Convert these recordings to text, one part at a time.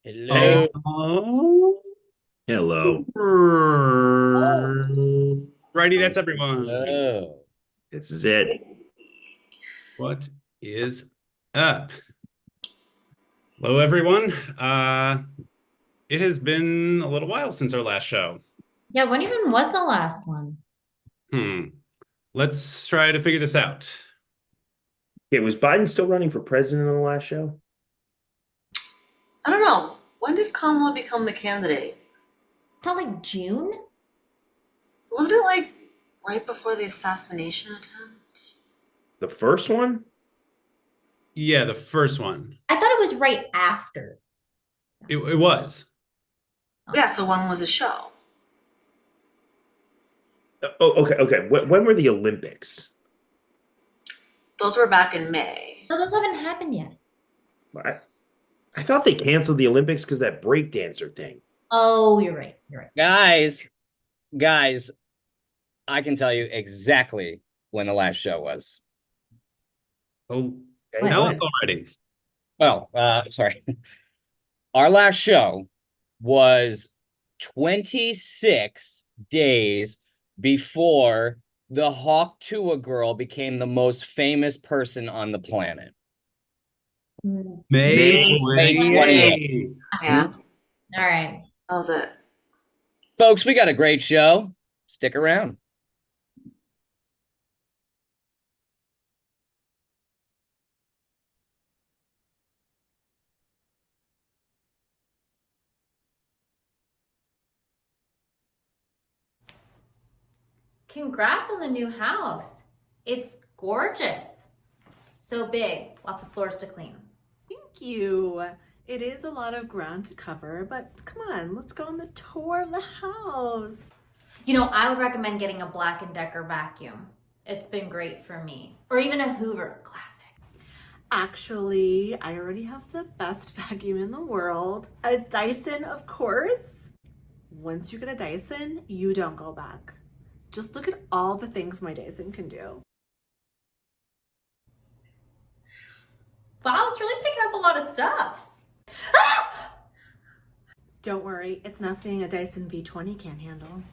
Hey, Oh, hello. righty, that's everyone. Hello. This is it. What is up? Hello, everyone. It has been a little while since our last show. Yeah, when even was the last one? Hmm. Let's try to figure this out. Okay, was Biden still running for president on the last show? I don't know. When did Kamala become the candidate? Felt like June? Wasn't it like right before the assassination attempt? The first one? Yeah, the first one. I thought it was right after. It was. Yeah, so when was the show? Oh, okay. When were the Olympics? Those were back in May. No, those haven't happened yet. I, I thought they canceled the Olympics because that breakdancer thing. Oh, you're right. You're right. Guys, I can tell you exactly when the last show was. Oh, Okay, tell when? us already. Well, sorry. Our last show was 26 days before the Hawk Tuah girl became the most famous person on the planet. May May 28th. Yeah, All right. that was it. Folks, we got a great show. Stick around. Congrats on the new house. It's gorgeous. So big, lots of floors to clean. Thank you. It is a lot of ground to cover, but come on, let's go on the tour of the house. You know, I would recommend getting a Black & Decker vacuum. It's been great for me. Or even a Hoover, classic. Actually, I already have the best vacuum in the world, a Dyson, of course. Once you get a Dyson, you don't go back. Just look at all the things my Dyson can do. Wow, it's really picking up a lot of stuff. Ah! Don't worry, it's nothing a Dyson V20 can't handle.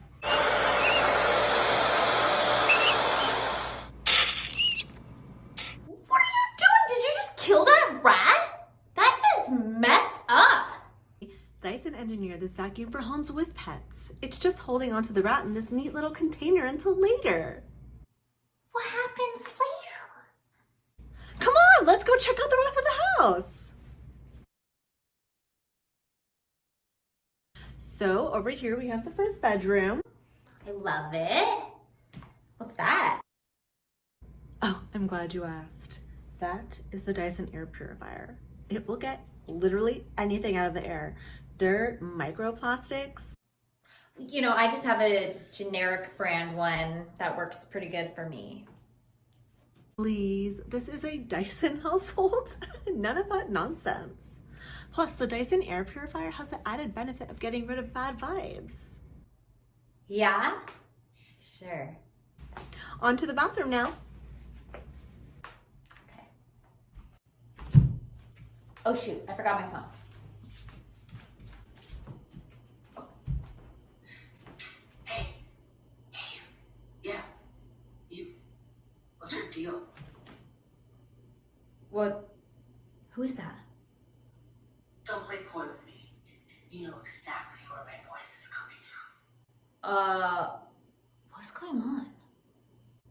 What are you doing? Did you just kill that rat? That is messed up. Dyson engineered this vacuum for homes with pets. It's just holding onto the rat in this neat little container until later. What happens later? Come on, let's go check out the rest of the house. So over here we have the first bedroom. I love it. What's that? Oh, I'm glad you asked. That is the Dyson air purifier. It will get literally anything out of the air. Dirt, microplastics. You know, I just have a generic brand one that works pretty good for me. Please, this is a Dyson household. None of that nonsense. Plus, the Dyson air purifier has the added benefit of getting rid of bad vibes. Yeah? Sure. On to the bathroom now. Okay. Oh shoot, I forgot my phone. Yeah. You. What's your deal? What? Who is that? Don't play coy with me. You know exactly where my voice is coming from. What's going on?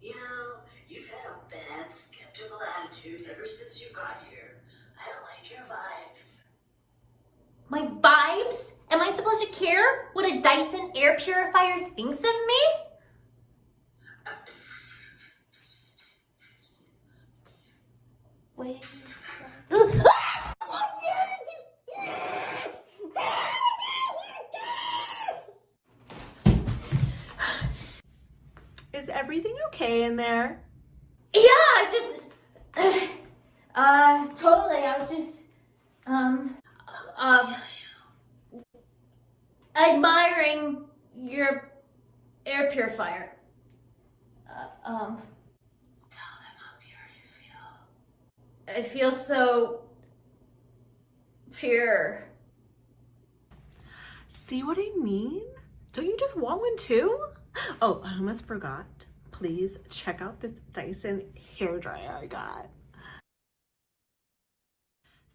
You know, you've had a bad, skeptical attitude ever since you got here. I don't like your vibes. My vibes? Am I supposed to care what a Dyson air purifier thinks of me? Wait. Is everything okay in there? Yeah, totally. I was just, um, admiring your air purifier. Tell them how pure you feel. I feel so pure. See what I mean? Don't you just want one too? Oh, I almost forgot. Please check out this Dyson hairdryer I got.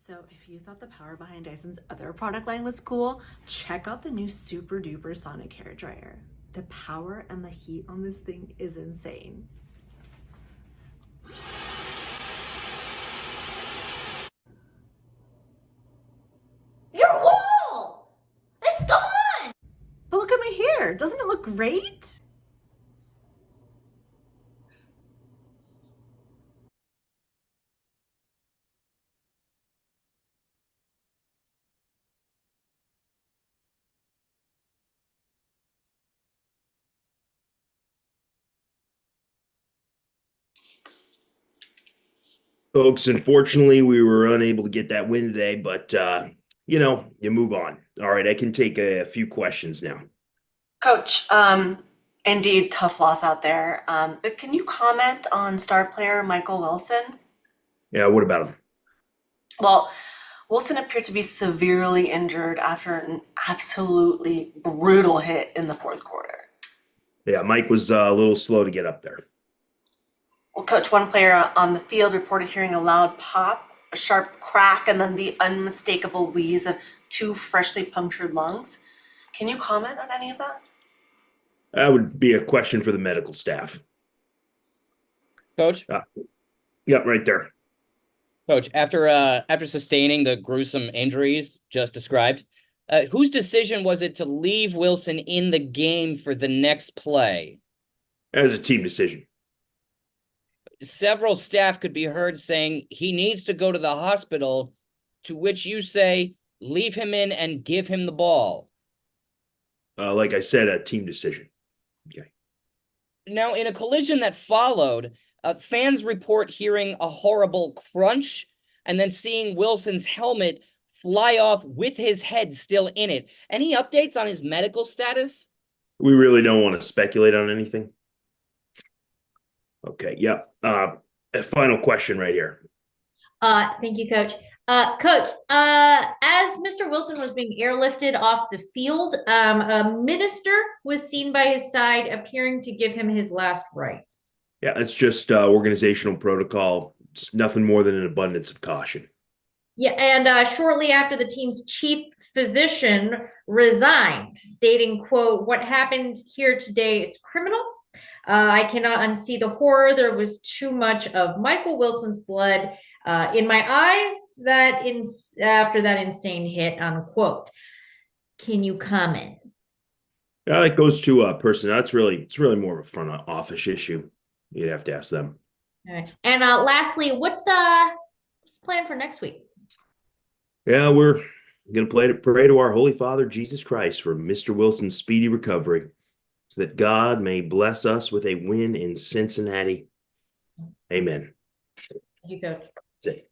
So if you thought the power behind Dyson's other product line was cool, check out the new super duper sonic hairdryer. The power and the heat on this thing is insane. Your wall! It's gone! But look at my hair. Doesn't it look great? Folks, unfortunately, we were unable to get that win today, but you move on. All right, I can take a few questions now. Coach, indeed, tough loss out there. But can you comment on star player Michael Wilson? Yeah, what about him? Well, Wilson appeared to be severely injured after an absolutely brutal hit in the fourth quarter. Yeah, Mike was a little slow to get up there. Well, Coach, one player on the field reported hearing a loud pop, a sharp crack, and then the unmistakable wheeze of two freshly punctured lungs. Can you comment on any of that? That would be a question for the medical staff. Coach? Yeah, right there. Coach, after sustaining the gruesome injuries just described, whose decision was it to leave Wilson in the game for the next play? That was a team decision. Several staff could be heard saying he needs to go to the hospital, to which you say, leave him in and give him the ball. Like I said, a team decision. Okay. Now, in a collision that followed, fans report hearing a horrible crunch and then seeing Wilson's helmet fly off with his head still in it. Any updates on his medical status? We really don't want to speculate on anything. Okay, yep. A final question right here. Thank you, Coach. Coach, as Mr. Wilson was being airlifted off the field, a minister was seen by his side, appearing to give him his last rites. Yeah, it's just organizational protocol. It's nothing more than an abundance of caution. Yeah, and shortly after, the team's chief physician resigned, stating, quote, "What happened here today is criminal. I cannot unsee the horror. There was too much of Michael Wilson's blood in my eyes after that insane hit," unquote. Can you comment? It goes to personnel. It's really more of a front office issue. You'd have to ask them. All right. And lastly, what's the plan for next week? Yeah, we're going to pray to our Holy Father, Jesus Christ, for Mr. Wilson's speedy recovery, so that God may bless us with a win in Cincinnati. Amen. Thank you, Coach. That's it.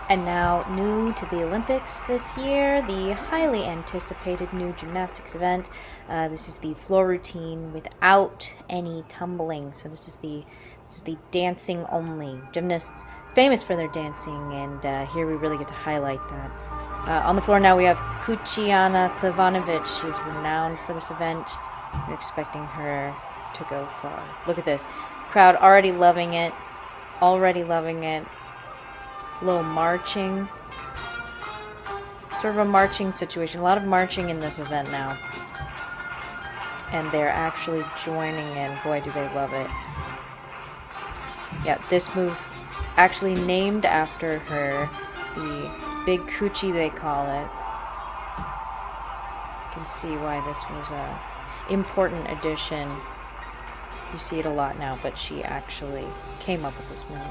And now, new to the Olympics this year, the highly anticipated new gymnastics event. This is the floor routine without any tumbling. So this is the dancing only. Gymnasts famous for their dancing, and here we really get to highlight that. On the floor now we have Kuchiana Klivanovic. She's renowned for this event. We're expecting her to go far. Look at this. Crowd already loving it. Already loving it. Little marching, sort of a marching situation. A lot of marching in this event now, and they're actually joining in. Boy, do they love it. Yeah, this move actually named after her, the big coochie they call it. You can see why this was a important addition. You see it a lot now, but she actually came up with this move.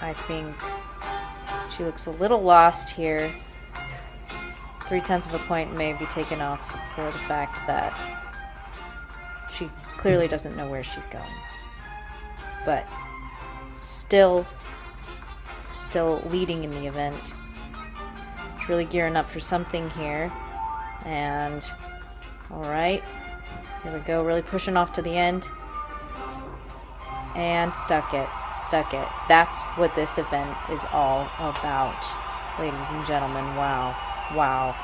I think she looks a little lost here. 0.3 of a point may be taken off for the fact that She clearly doesn't know where she's going. But still leading in the event. She's really gearing up for something here. And alright. Here we go, really pushing off to the end. And stuck it. That's what this event is all about, ladies and gentlemen. Wow.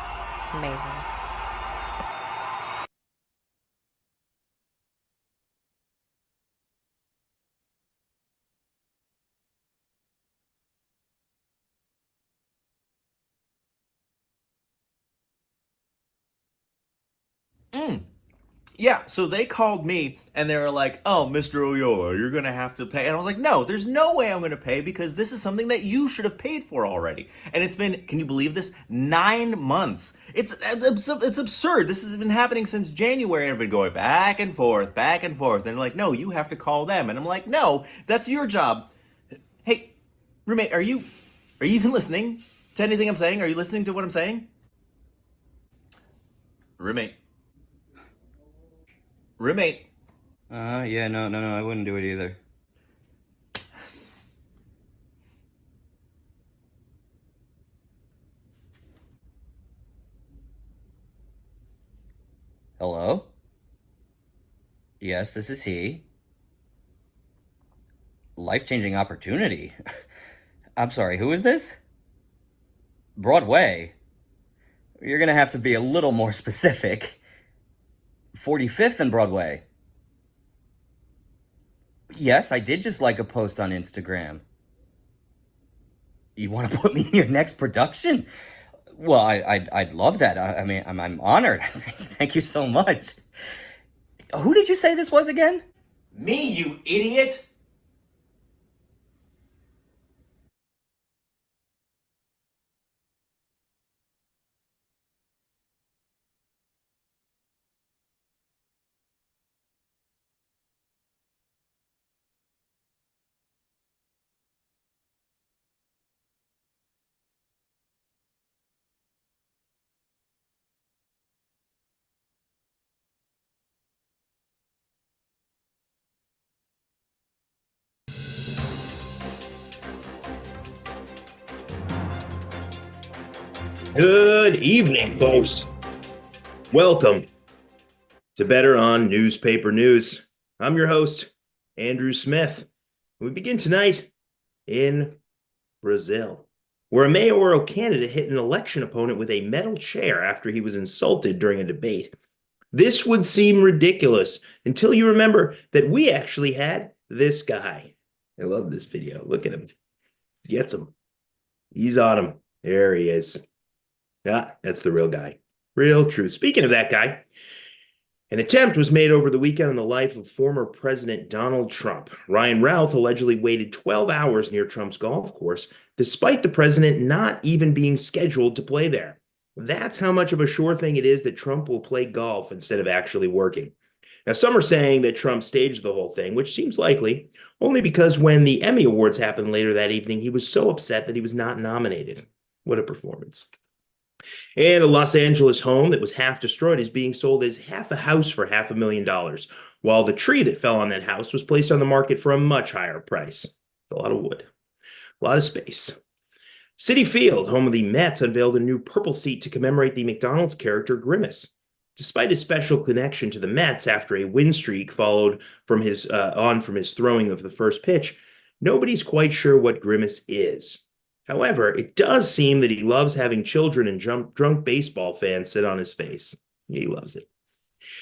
Amazing. Yeah, so they called me and they were like, "Oh, Mr. Oyola, you're gonna have to pay." And I was like, "No, there's no way I'm gonna pay because this is something that you should have paid for already." And it's been, can you believe this? 9 months. It's absurd. This has been happening since January, and I've been going back and forth. And they're like, "No, you have to call them." And I'm like, "No, that's your job." Hey, roommate, are you even listening to anything I'm saying? Are you listening to what I'm saying? Roommate. Yeah, no, I wouldn't do it either. Hello? Yes, this is he. Life-changing opportunity? I'm sorry, who is this? Broadway? You're gonna have to be a little more specific. 45th and Broadway. Yes, I did just like a post on Instagram. You want to put me in your next production? Well, I'd love that. I mean, I'm honored. Thank you so much. Who did you say this was again? Me, you idiot! Good evening, folks. Welcome to Better on Newspaper News. I'm your host, Andrew Smith. We begin tonight in Brazil, where a mayoral candidate hit an election opponent with a metal chair after he was insulted during a debate. This would seem ridiculous until you remember that we actually had this guy. I love this video. Look at him. Gets him. He's on him. There he is. Yeah, that's the real guy. Real true. Speaking of that guy, an attempt was made over the weekend on the life of former President Donald Trump. Ryan Routh allegedly waited 12 hours near Trump's golf course, despite the president not even being scheduled to play there. That's how much of a sure thing it is that Trump will play golf instead of actually working. Now, some are saying that Trump staged the whole thing, which seems likely, only because when the Emmy Awards happened later that evening, he was so upset that he was not nominated. What a performance. And a Los Angeles home that was half destroyed is being sold as half a house for $500,000, while the tree that fell on that house was placed on the market for a much higher price. It's a lot of wood, a lot of space. Citi Field, home of the Mets, unveiled a new purple seat to commemorate the McDonald's character Grimace. Despite his special connection to the Mets after a win streak followed from his throwing of the first pitch, nobody's quite sure what Grimace is. However, it does seem that he loves having children and drunk baseball fans sit on his face. He loves it.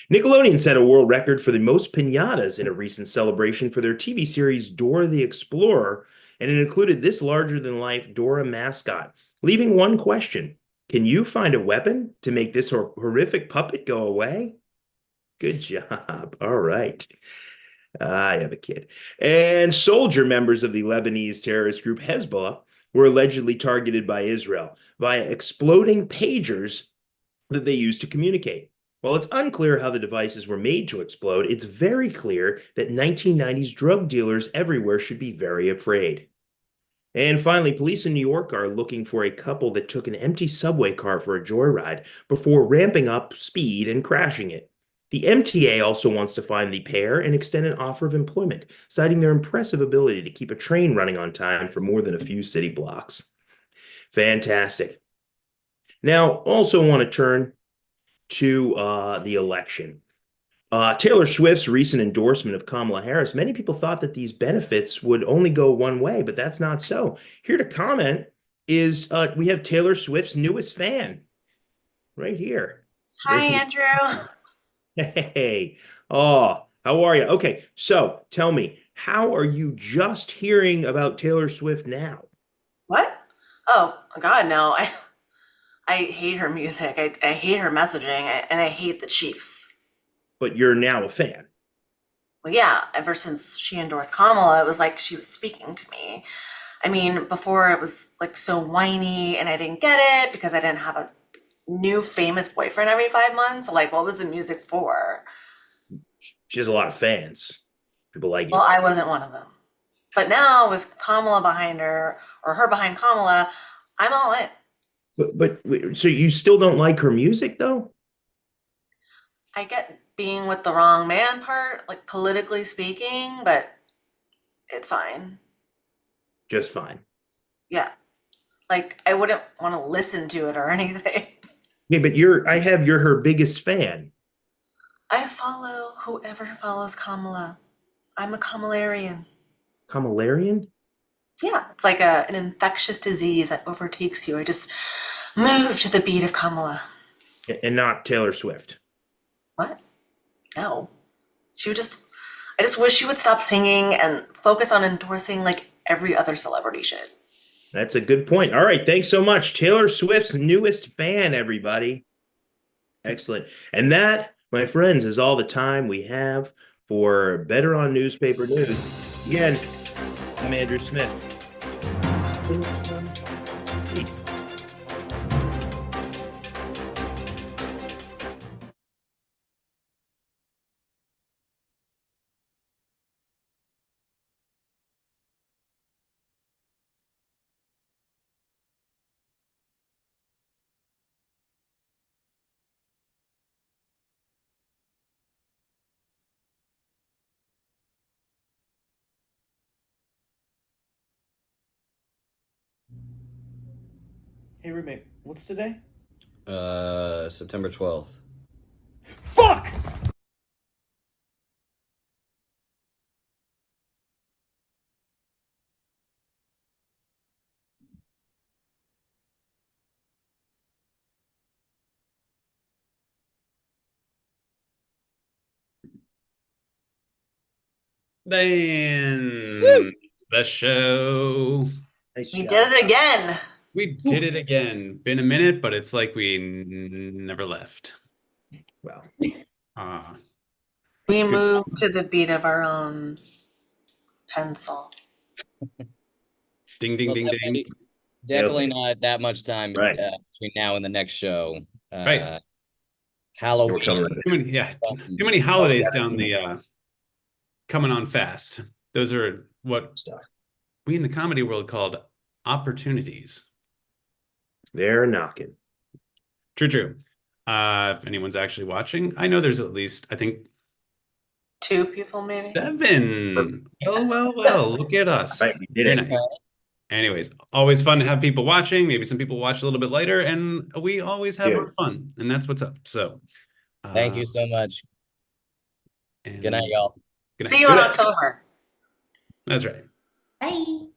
Nickelodeon set a world record for the most piñatas in a recent celebration for their TV series Dora the Explorer, and it included this larger-than-life Dora mascot, leaving one question. Can you find a weapon to make this horrific puppet go away? Good job. All right. I have a kid. And soldier members of the Lebanese terrorist group Hezbollah were allegedly targeted by Israel via exploding pagers that they used to communicate. While it's unclear how the devices were made to explode, it's very clear that 1990s drug dealers everywhere should be very afraid. And finally, police in New York are looking for a couple that took an empty subway car for a joyride before ramping up speed and crashing it. The MTA also wants to find the pair and extend an offer of employment, citing their impressive ability to keep a train running on time for more than a few city blocks. Fantastic. Now, also want to turn to the election. Taylor Swift's recent endorsement of Kamala Harris, many people thought that these benefits would only go one way, but that's not so. Here to comment is we have Taylor Swift's newest fan right here. Hi, Andrew. Hey, oh, how are you? Okay, so tell me, how are you just hearing about Taylor Swift now? What? Oh, God, no. I hate her music. I hate her messaging, and I hate the Chiefs. But you're now a fan. Well, yeah, ever since she endorsed Kamala, it was like she was speaking to me. I mean, before it was like so whiny, and I didn't get it because I didn't have a new famous boyfriend every 5 months. Like, what was the music for? She has a lot of fans. People like Well, you. I wasn't one of them. But now with Kamala behind her, or her behind Kamala, I'm all in. But so you still don't like her music though? I get being with the wrong man part, like politically speaking, but it's fine. Just fine. Yeah. Like, I wouldn't want to listen to it or anything. Yeah, but you're her biggest fan. I follow whoever follows Kamala. I'm a Kamalarian. Kamalarian? Yeah, it's like an infectious disease that overtakes you. I just move to the beat of Kamala. And not Taylor Swift. What? No. I just wish she would stop singing and focus on endorsing like every other celebrity should. That's a good point. All right, thanks so much. Taylor Swift's newest fan, everybody. Excellent. And that, my friends, is all the time we have for Better on Newspaper News. Again, I'm Andrew Smith. Hey, roommate, what's today? September 12th. Fuck! Then the show. Nice We job. did it again. We did it again. Been a minute, but it's like we never left. Well, We moved to the beat of our own pencil. Ding, ding, Well, ding, ding. definitely not that much time Right. between now and the next show. Right. Halloween. we're coming. Too many holidays down the coming on fast. Those are what Stuff. we in the comedy world called opportunities. They're knocking. True. If anyone's actually watching, I know there's at least, I think, 2 people maybe. 7. Well. Look at us. Right, we did Very it. nice. Anyways, always fun to have people watching. Maybe some people watch a little bit later, and we always have Yeah. our fun, and that's what's up. So, Thank you so much. and Good night, y'all. good night. See you in October. That's right. Bye.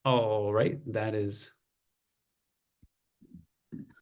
All right, that is